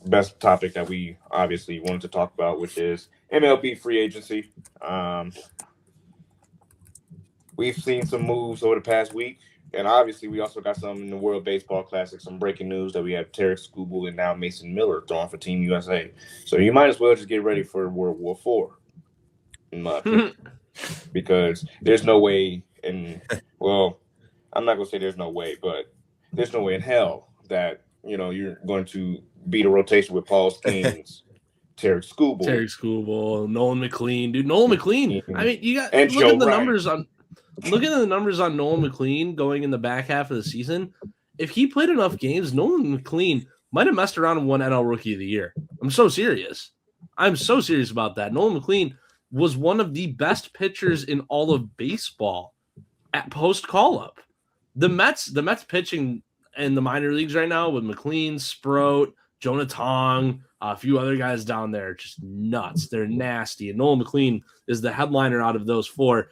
best topic that we obviously wanted to talk about, which is MLB free agency. We've seen some moves over the past week, and obviously we also got some in the World Baseball Classic. Some breaking news that we have Tarek Skubal and now Mason Miller throwing for Team USA. So you might as well just get ready for World War IV, in my opinion, because there's no way. And well, I'm not gonna say there's no way, but there's no way in hell that you're going to beat a rotation with Paul Skeens, Tarek Skubal, Nolan McLean, dude. Nolan McLean. I mean, you got and look Joe at the Ryan. numbers on. Looking at the numbers on Nolan McLean going in the back half of the season, if he played enough games, Nolan McLean might have messed around and won NL Rookie of the Year. I'm so serious. I'm so serious about that. Nolan McLean was one of the best pitchers in all of baseball at post call-up. The Mets pitching in the minor leagues right now with McLean, Sprout, Jonah Tong, a few other guys down there, just nuts. They're nasty. And Nolan McLean is the headliner out of those four.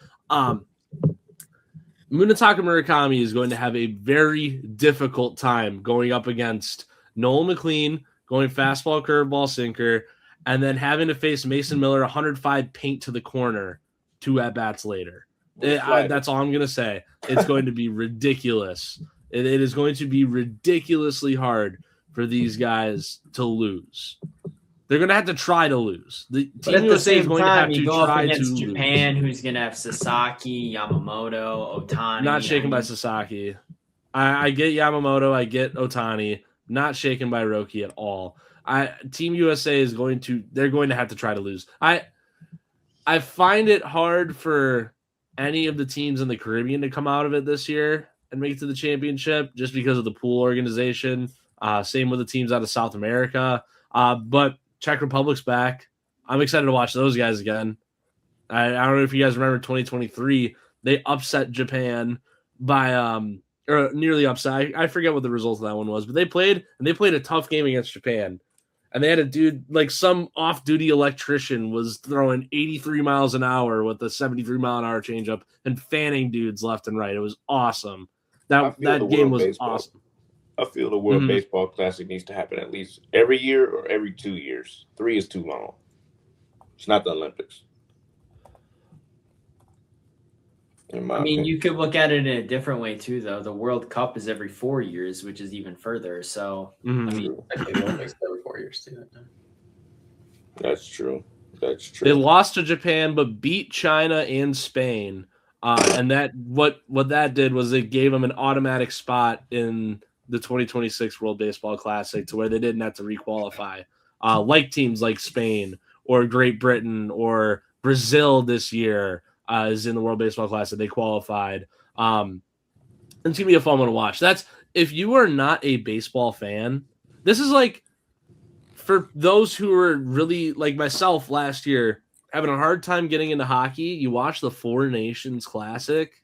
Munetaka Murakami is going to have a very difficult time going up against Nolan McLean, going fastball, curveball, sinker, and then having to face Mason Miller 105 paint to the corner 2 at-bats later. That's all I'm going to say. It's going to be ridiculous. It is going to be ridiculously hard for these guys to lose. They're going to have to try to lose. The Team USA is going to have to try to lose. Japan, who's going to have Sasaki, Yamamoto, Otani. Not shaken by Sasaki. I get Yamamoto. I get Otani. Not shaken by Roki at all. Team USA is going to have to try to lose. I find it hard for any of the teams in the Caribbean to come out of it this year and make it to the championship just because of the pool organization. Same with the teams out of South America. But Czech Republic's back. I'm excited to watch those guys again. I don't know if you guys remember 2023. They upset Japan by or nearly upset. I forget what the result of that one was, but they played a tough game against Japan. And they had a dude, like some off-duty electrician was throwing 83 miles an hour with a 73-mile-an-hour changeup and fanning dudes left and right. It was awesome. That game was awesome. I feel the World Baseball Classic needs to happen at least every year or every 2 years. 3 is too long. It's not the Olympics. You could look at it in a different way too, though. The World Cup is every 4 years, which is even further. So, I mean, the Olympics every 4 years too. That's true. They lost to Japan, but beat China and Spain. And that what that did was it gave them an automatic spot in the 2026 World Baseball Classic to where they didn't have to requalify. Like teams like Spain or Great Britain or Brazil this year is in the World Baseball Classic. They qualified. It's going to be a fun one to watch. If you are not a baseball fan, this is like for those who are really like myself last year, having a hard time getting into hockey, you watch the Four Nations Classic.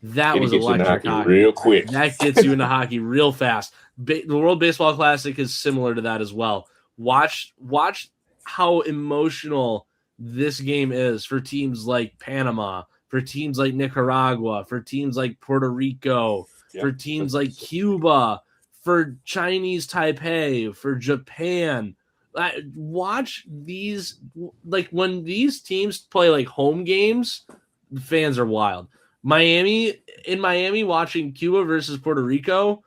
That was electric hockey real quick. That gets you into hockey real fast. The World Baseball Classic is similar to that as well. Watch how emotional this game is for teams like Panama, for teams like Nicaragua, for teams like Puerto Rico, for teams like Cuba, for Chinese Taipei, for Japan. Watch these, like when these teams play like home games, the fans are wild. In Miami, watching Cuba versus Puerto Rico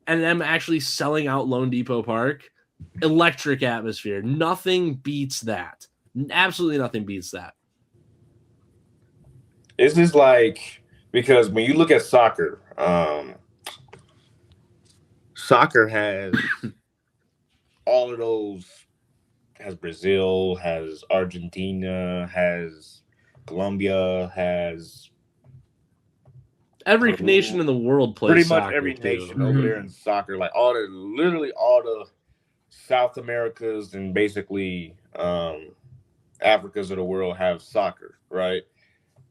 and them actually selling out Lone Depot Park, electric atmosphere. Nothing beats that. Absolutely nothing beats that. It's just like, because when you look at soccer, soccer has all of those, has Brazil, has Argentina, has Colombia, has every nation in the world plays pretty soccer. Much every nation over there in soccer, like literally all the South Americas and basically Africas of the world have soccer, right?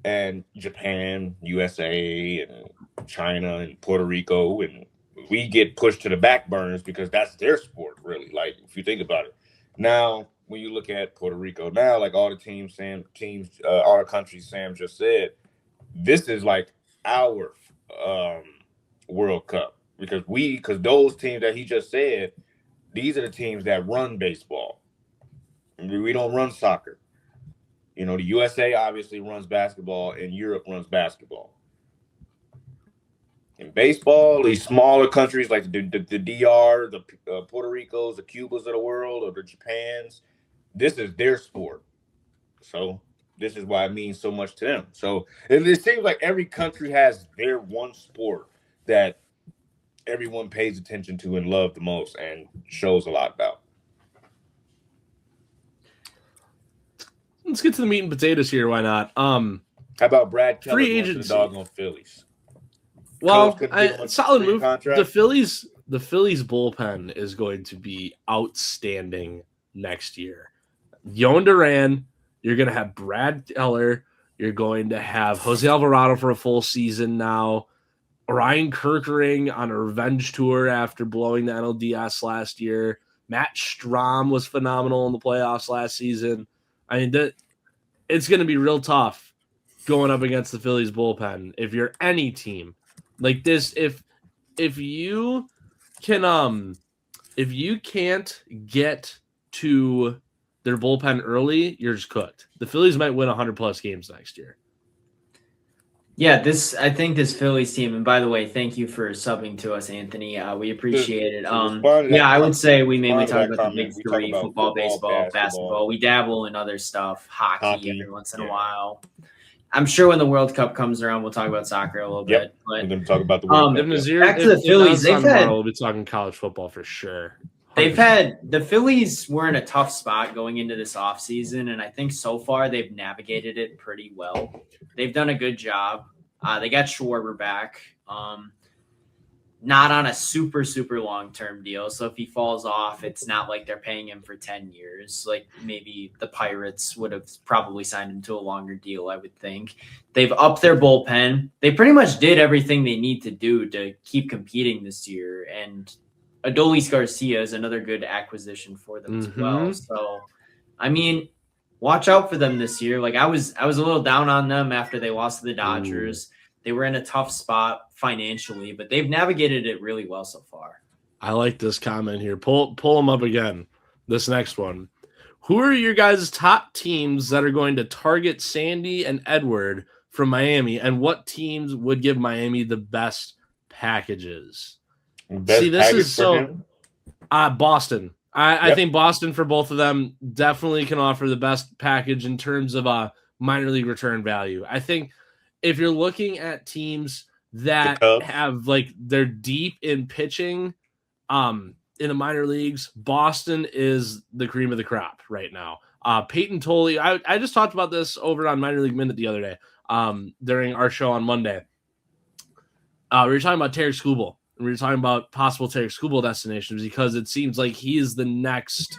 And Japan, USA, and China, and Puerto Rico, and we get pushed to the back burners because that's their sport, really. Like, if you think about it. Now, when you look at Puerto Rico now, like all the teams, all the countries Sam just said, this is like our World Cup because those teams that he just said, These are the teams that run baseball. We don't run soccer. You know, the USA obviously runs basketball, and Europe runs basketball. In baseball, these smaller countries like the DR, the Puerto Ricos, the Cubas of the world, or the Japans, this is their sport. So this is why it means so much to them. So it seems like every country has their one sport that everyone pays attention to and love the most and shows a lot about. Let's get to the meat and potatoes here. Why not? How about Brad Keller free going to agency. the doggone Phillies? Well, solid move. Contract. The Phillies bullpen is going to be outstanding next year. Yoan Duran, you're going to have Brad Keller, you're going to have Jose Alvarado for a full season now. Ryan Kerkering on a revenge tour after blowing the NLDS last year. Matt Strahm was phenomenal in the playoffs last season. I mean, it's going to be real tough going up against the Phillies bullpen if you're any team like this. If you can if you can't get to their bullpen early, you're just cooked. The Phillies might win 100+ games next year. Yeah, I think this Phillies team, and by the way, thank you for subbing to us, Anthony. We appreciate it. I would say we mainly talk about the big three: football, baseball, basketball. We dabble in other stuff, hockey every once in a while. I'm sure when the World Cup comes around, we'll talk about soccer a little bit. But we're going to talk about the World Cup. Back to the Phillies, we'll be talking college football for sure. 100%. The Phillies were in a tough spot going into this offseason, and I think so far they've navigated it pretty well. They've done a good job. They got Schwarber back, not on a super, super long-term deal. So if he falls off, it's not like they're paying him for 10 years. Like maybe the Pirates would have probably signed him to a longer deal, I would think. They've upped their bullpen. They pretty much did everything they need to do to keep competing this year, and Adolis Garcia is another good acquisition for them as well. So, I mean, watch out for them this year. Like I was a little down on them after they lost to the Dodgers. They were in a tough spot financially, but they've navigated it really well so far. I like this comment here. Pull them up again. This next one. Who are your guys' top teams that are going to target Sandy and Edward from Miami, and what teams would give Miami the best packages? See, this is so Boston. I think Boston for both of them definitely can offer the best package in terms of minor league return value. I think if you're looking at teams that have they're deep in pitching in the minor leagues, Boston is the cream of the crop right now. Peyton Tolley, I just talked about this over on Minor League Minute the other day during our show on Monday. We were talking about Tarek Skubal. We were talking about possible Tarek Skubal destinations because it seems like he is the next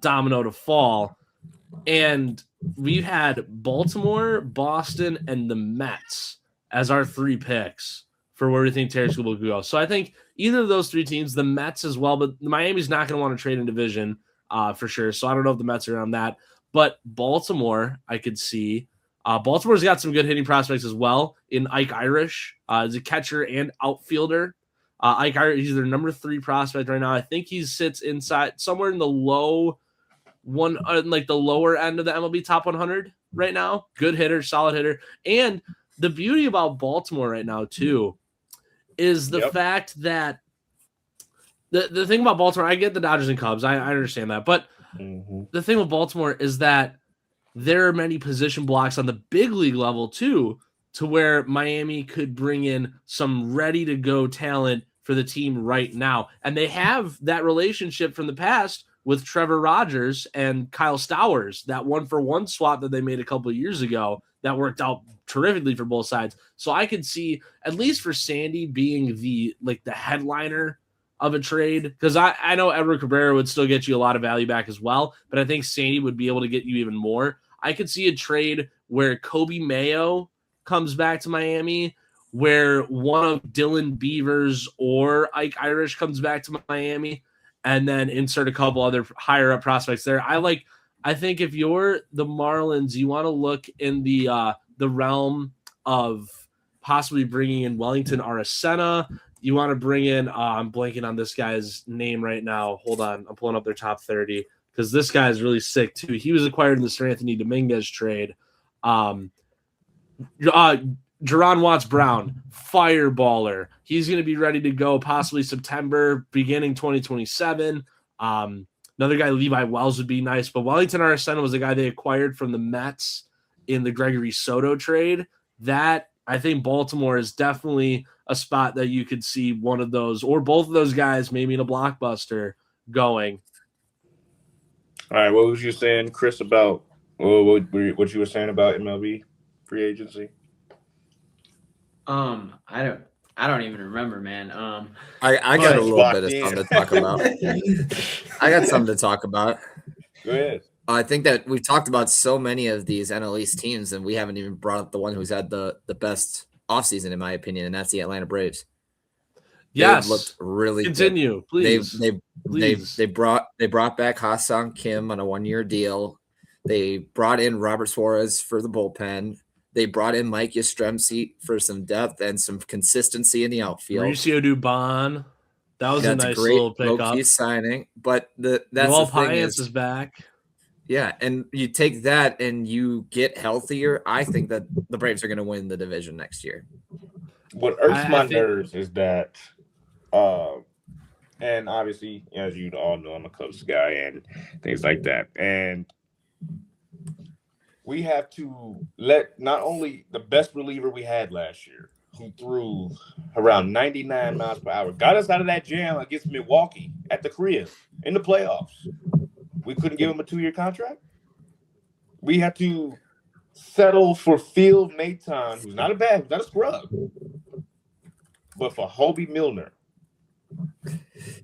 domino to fall. And we've had Baltimore, Boston, and the Mets as our 3 picks for where we think Tarek Skubal could go. So I think either of those 3 teams, the Mets as well, but Miami's not going to want to trade in division for sure. So I don't know if the Mets are on that. But Baltimore, I could see. Baltimore's got some good hitting prospects as well in Ike Irish. As a catcher and outfielder. Ike Irish, he's their number 3 prospect right now. I think he sits inside somewhere in the low one, like the lower end of the MLB top 100 right now. Good hitter, solid hitter. And the beauty about Baltimore right now too is the fact that the thing about Baltimore, I get the Dodgers and Cubs. I understand that. But the thing with Baltimore is that there are many position blocks on the big league level too, to where Miami could bring in some ready-to-go talent for the team right now. And they have that relationship from the past with Trevor Rogers and Kyle Stowers, that 1-for-1 swap that they made a couple of years ago that worked out terrifically for both sides. So I could see, at least for Sandy, being the headliner of a trade, because I know Edward Cabrera would still get you a lot of value back as well, but I think Sandy would be able to get you even more. I could see a trade where Kobe Mayo comes back to Miami, where one of Dylan Beavers or Ike Irish comes back to Miami, and then insert a couple other higher up prospects there. I think if you're the Marlins, you want to look in the realm of possibly bringing in Wellington Aracena. you want to bring in. I'm blanking on this guy's name right now. Hold on, I'm pulling up their top 30 because this guy is really sick too. He was acquired in the Sir Anthony Dominguez trade. Jerron Watts-Brown, fireballer. He's going to be ready to go possibly September, beginning 2027. Another guy, Levi Wells, would be nice. But Wellington Arcena was a guy they acquired from the Mets in the Gregory Soto trade. That, I think Baltimore is definitely a spot that you could see one of those or both of those guys maybe in a blockbuster going. All right, what was you saying, Chris, about what you were saying about MLB free agency? I don't even remember, man. I got a little bit of something to talk about. I got something to talk about. Go ahead. I think that we've talked about so many of these NL East teams, and we haven't even brought up the one who's had the best offseason, in my opinion, and that's the Atlanta Braves. Yes, they've looked really continue, good. please. They brought back Ha-Seong Kim on a 1-year deal. They brought in Robert Suarez for the bullpen. They brought in Mike Yastrzemski for some depth and some consistency in the outfield. Mauricio Dubon, that was That's a nice great little pickup. low-key signing, but that's Noel the thing is back. Yeah, and you take that and you get healthier. I think that the Braves are going to win the division next year. What irks my nerves is that, and obviously, as you all know, I'm a Cubs guy and things like that. And we have to let not only the best reliever we had last year, who threw around 99 miles per hour, got us out of that jam against Milwaukee at the crib in the playoffs. We couldn't give him a 2-year contract. We had to settle for Phil Maton, who's not a scrub, but for Hobie Milner.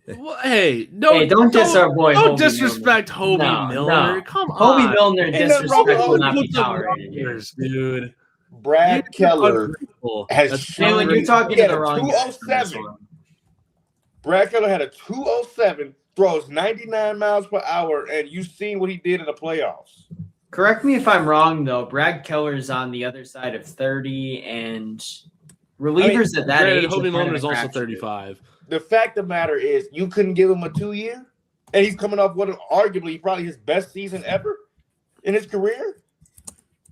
Well, don't disrespect Hobie Milner. No. Come on, Hobie Milner disrespect will not be tolerated here, dude. Brad Keller has shown you're talking to the wrong 207. Brad Keller had a 207, throws 99 miles per hour, and you've seen what he did in the playoffs. Correct me if I'm wrong, though. Brad Keller's on the other side of 30, and relievers at that age. Hobie Milner is also 35. The fact of the matter is, you couldn't give him a 2-year, and he's coming off what arguably probably his best season ever in his career.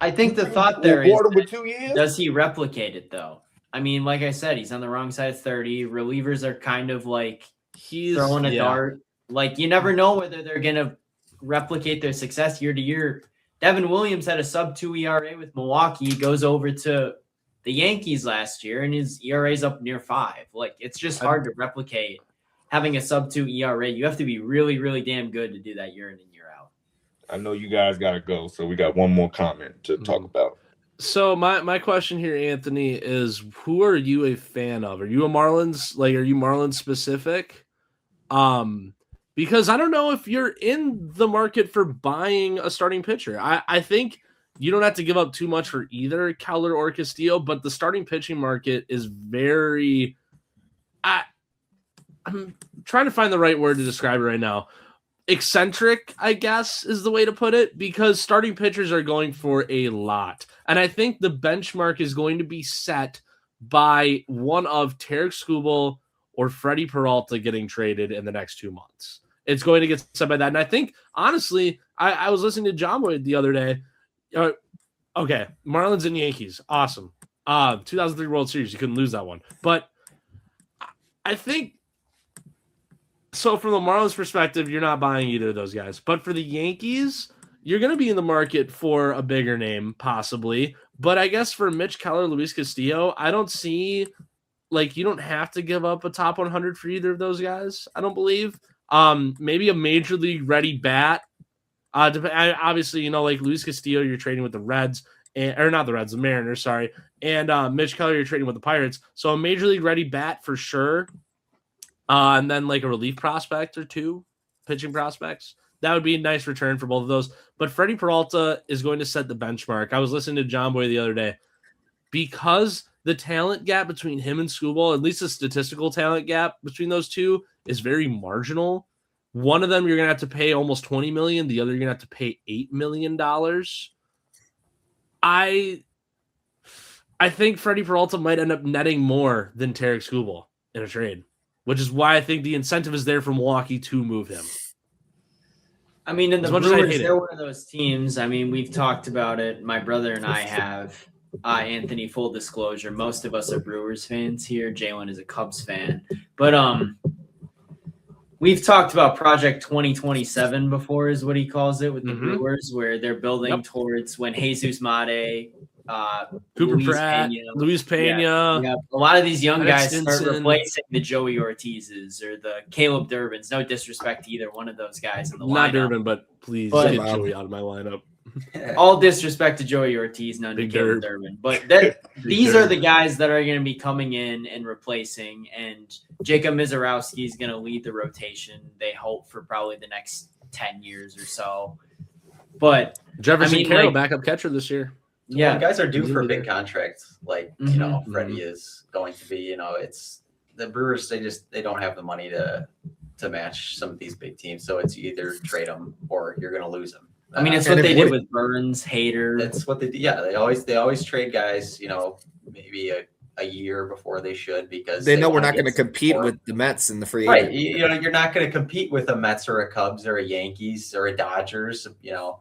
I think the thought there is, with 2 years? Does he replicate it though? I mean, like I said, he's on the wrong side of 30. Relievers are kind of like he's throwing a dart. Like you never know whether they're gonna replicate their success year to year. Devin Williams had a sub-2 ERA with Milwaukee. He goes over to the Yankees last year, and his ERA is up near 5. Like it's just hard to replicate having a sub-2 ERA. You have to be really, really damn good to do that year in and year out. I know you guys got to go, so we got one more comment to talk about. So my question here, Anthony, is who are you a fan of? Are you a Marlins? Like, are you Marlins specific? Because I don't know if you're in the market for buying a starting pitcher. I think you don't have to give up too much for either Keller or Castillo, but the starting pitching market is very I'm trying to find the right word to describe it right now. Eccentric, I guess, is the way to put it, because starting pitchers are going for a lot. And I think the benchmark is going to be set by one of Tarek Skubal or Freddie Peralta getting traded in the next 2 months. It's going to get set by that. And I think, honestly, I was listening to John Boy the other day. Okay, Marlins and Yankees. Awesome. 2003 World Series. You couldn't lose that one. But I think, so from the Marlins perspective, you're not buying either of those guys. But for the Yankees, you're going to be in the market for a bigger name, possibly. But I guess for Mitch Keller, Luis Castillo, I don't see, like, you don't have to give up a top 100 for either of those guys, I don't believe. Maybe a major league ready bat. Obviously, you know, like Luis Castillo, you're trading with the Reds, or not the Reds, the Mariners, sorry. And Mitch Keller, you're trading with the Pirates. So a major league ready bat for sure. And then like a relief prospect or two, pitching prospects. That would be a nice return for both of those. But Freddie Peralta is going to set the benchmark. I was listening to John Boy the other day. Because the talent gap between him and Skubal, at least the statistical talent gap between those two, is very marginal. One of them you're going to have to pay almost $20 million. The other you're going to have to pay $8 million. I think Freddie Peralta might end up netting more than Tarek Skubal. in a trade, which is why I think the incentive is there for Milwaukee to move him. I mean, in the As much as I Brewers, hate it. they're one of those teams. I mean, we've talked about it. My brother and I have. Anthony, full disclosure, most of us are Brewers fans here. Jalen is a Cubs fan. But we've talked about Project 2027 before, is what he calls it, with the Brewers, where they're building towards when Jesus Mate, Cooper Luis Pratt, Pena, Luis Pena. Yeah. A lot of these young Alex guys start Stinson. replacing the Joey Ortizes or the Caleb Durbins. No disrespect to either one of those guys in the Not lineup. Durbin, but please But- get Joey out of my lineup. All disrespect to Joey Ortiz, none to Big Caleb Derb. Durbin. But that, these Derb. are the guys that are going to be coming in and replacing. And Jacob Mizorowski is going to lead the rotation, they hope, for probably the next 10 years or so. But Jefferson I mean, Carroll, like- backup catcher this year. yeah, When guys are due for a Easily big contract, like Mhm. you know, Freddie is going to be. You know, it's the Brewers. They don't have the money to match some of these big teams. So it's either trade them or you're going to lose them. I mean, it's And what they if- did with Burns, Hader. That's what they do. Yeah, they always trade guys. You know, maybe a year before they should because They know we're wanna not get going to some compete more. with the Mets in the free Right. agent. You know, you're not going to compete with a Mets or a Cubs or a Yankees or a Dodgers. You know,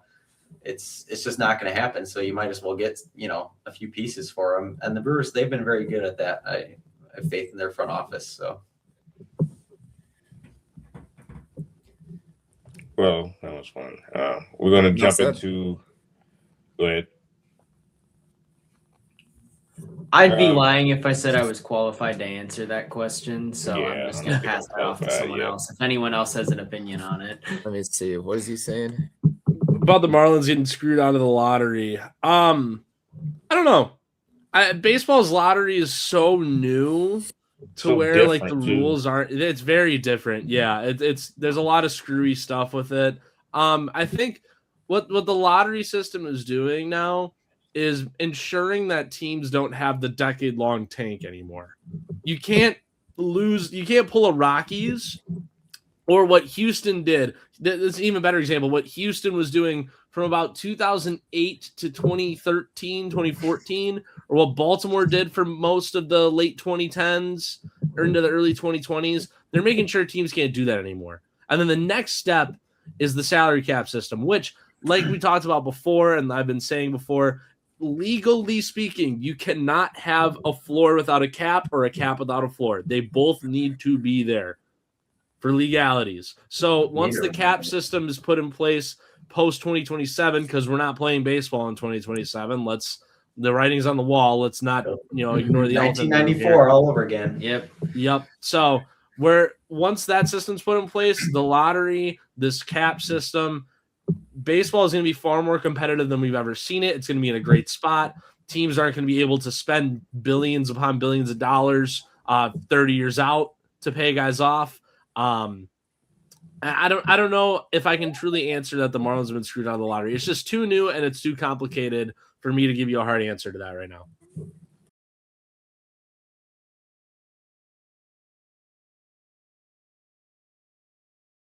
it's just not going to happen. So you might as well get, you know, a few pieces for them. And the Brewers, they've been very good at that. I have faith in their front office. So Well, that was fun. We're going to jump said. into. Go ahead. I'd be lying if I said I was qualified to answer that question. So Yeah, I'm just I going don't to think pass I'm that off to qualified, someone yeah. else. If anyone else has an opinion on it. Let me see. What is he saying? About the Marlins getting screwed out of the lottery. I don't know. Baseball's lottery is so new to So where like the different, too. rules aren't. It's very different. Yeah, it's there's a lot of screwy stuff with it. I think what the lottery system is doing now is ensuring that teams don't have the decade-long tank anymore. You can't pull a Rockies or what Houston did. That's an even better example. What Houston was doing from about 2008 to 2013, 2014, or what Baltimore did for most of the late 2010s or into the early 2020s. They're making sure teams can't do that anymore. And then the next step is the salary cap system, which, like we talked about before, and I've been saying before, legally speaking, you cannot have a floor without a cap or a cap without a floor. They both need to be there for legalities. So once the cap system is put in place post 2027, because we're not playing baseball in 2027, the writing's on the wall. Let's not, ignore the elephant in the room here. 1994 all over again. Yep. So once that system's put in place, the lottery, this cap system, baseball is going to be far more competitive than we've ever seen it. It's going to be in a great spot. Teams aren't going to be able to spend billions upon billions of dollars 30 years out to pay guys off. I don't know if I can truly answer that the Marlins have been screwed out of the lottery. It's just too new and it's too complicated for me to give you a hard answer to that right now.